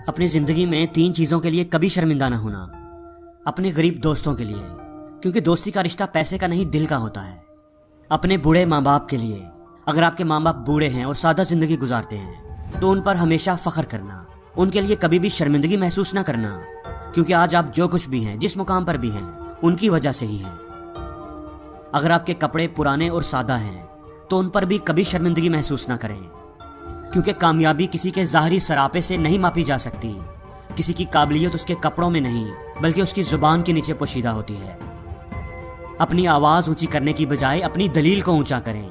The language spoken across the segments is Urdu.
اپنی زندگی میں 3 چیزوں کے لیے کبھی شرمندہ نہ ہونا۔ اپنے غریب دوستوں کے لیے، کیونکہ دوستی کا رشتہ پیسے کا نہیں دل کا ہوتا ہے۔ اپنے بوڑھے ماں باپ کے لیے، اگر آپ کے ماں باپ بوڑھے ہیں اور سادہ زندگی گزارتے ہیں تو ان پر ہمیشہ فخر کرنا، ان کے لیے کبھی بھی شرمندگی محسوس نہ کرنا، کیونکہ آج آپ جو کچھ بھی ہیں، جس مقام پر بھی ہیں، ان کی وجہ سے ہی ہیں۔ اگر آپ کے کپڑے پرانے اور سادہ ہیں تو ان پر بھی کبھی شرمندگی محسوس نہ کریں، کیونکہ کامیابی کسی کے ظاہری سراپے سے نہیں ماپی جا سکتی۔ کسی کی قابلیت اس کے کپڑوں میں نہیں بلکہ اس کی زبان کے نیچے پوشیدہ ہوتی ہے۔ اپنی آواز اونچی کرنے کی بجائے اپنی دلیل کو اونچا کریں۔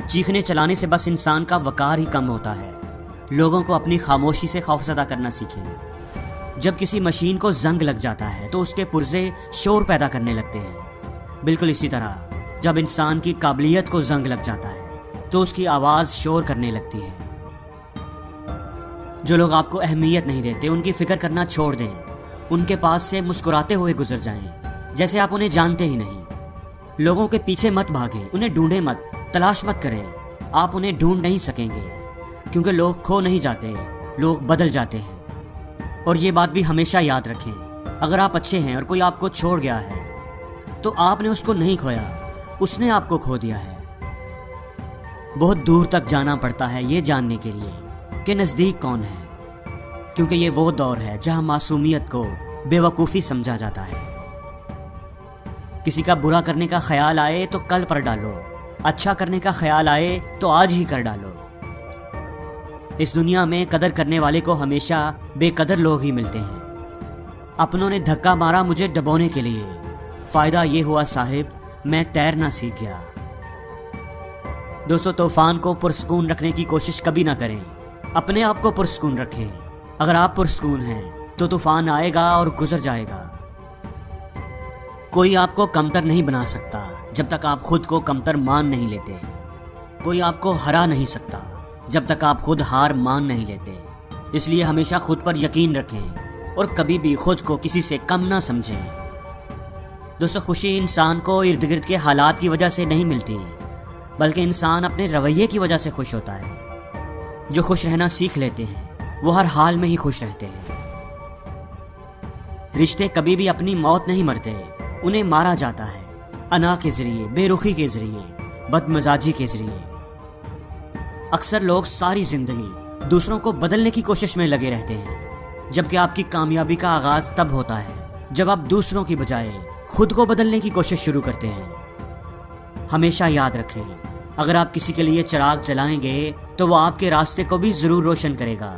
چیخنے چلانے سے بس انسان کا وقار ہی کم ہوتا ہے۔ لوگوں کو اپنی خاموشی سے خوفزدہ کرنا سیکھیں۔ جب کسی مشین کو زنگ لگ جاتا ہے تو اس کے پرزے شور پیدا کرنے لگتے ہیں۔ بالکل اسی طرح جب انسان کی قابلیت کو زنگ لگ جاتا ہے تو اس کی آواز شور کرنے لگتی ہے۔ جو لوگ آپ کو اہمیت نہیں دیتے ان کی فکر کرنا چھوڑ دیں۔ ان کے پاس سے مسکراتے ہوئے گزر جائیں جیسے آپ انہیں جانتے ہی نہیں۔ لوگوں کے پیچھے مت بھاگیں، انہیں ڈھونڈیں مت، تلاش مت کریں۔ آپ انہیں ڈھونڈ نہیں سکیں گے، کیونکہ لوگ کھو نہیں جاتے، لوگ بدل جاتے ہیں۔ اور یہ بات بھی ہمیشہ یاد رکھیں، اگر آپ اچھے ہیں اور کوئی آپ کو چھوڑ گیا ہے تو آپ نے اس کو نہیں کھویا، اس نے آپ کو کھو دیا ہے۔ بہت دور تک جانا پڑتا ہے یہ جاننے کے لیے کہ نزدیک کون ہے، کیونکہ یہ وہ دور ہے جہاں معصومیت کو بے وقوفی سمجھا جاتا ہے۔ کسی کا برا کرنے کا خیال آئے تو کل پر ڈالو، اچھا کرنے کا خیال آئے تو آج ہی کر ڈالو۔ اس دنیا میں قدر کرنے والے کو ہمیشہ بے قدر لوگ ہی ملتے ہیں۔ اپنوں نے دھکا مارا مجھے ڈبونے کے لیے، فائدہ یہ ہوا صاحب میں تیرنا سیکھ گیا۔ دوستو، طوفان کو پرسکون رکھنے کی کوشش کبھی نہ کریں، اپنے آپ کو پرسکون رکھیں۔ اگر آپ پرسکون ہیں تو طوفان آئے گا اور گزر جائے گا۔ کوئی آپ کو کمتر نہیں بنا سکتا جب تک آپ خود کو کمتر مان نہیں لیتے۔ کوئی آپ کو ہرا نہیں سکتا جب تک آپ خود ہار مان نہیں لیتے۔ اس لیے ہمیشہ خود پر یقین رکھیں اور کبھی بھی خود کو کسی سے کم نہ سمجھیں۔ دوستو، خوشی انسان کو ارد گرد کے حالات کی وجہ سے نہیں ملتی، بلکہ انسان اپنے رویے کی وجہ سے خوش ہوتا ہے۔ جو خوش رہنا سیکھ لیتے ہیں وہ ہر حال میں ہی خوش رہتے ہیں۔ رشتے کبھی بھی اپنی موت نہیں مرتے، انہیں مارا جاتا ہے، انا کے ذریعے، بے رخی کے ذریعے، بد مزاجی کے ذریعے۔ اکثر لوگ ساری زندگی دوسروں کو بدلنے کی کوشش میں لگے رہتے ہیں، جبکہ آپ کی کامیابی کا آغاز تب ہوتا ہے جب آپ دوسروں کی بجائے خود کو بدلنے کی کوشش شروع کرتے ہیں۔ ہمیشہ یاد رکھیں، اگر آپ کسی کے لیے چراغ جلائیں گے تو وہ آپ کے راستے کو بھی ضرور روشن کرے گا۔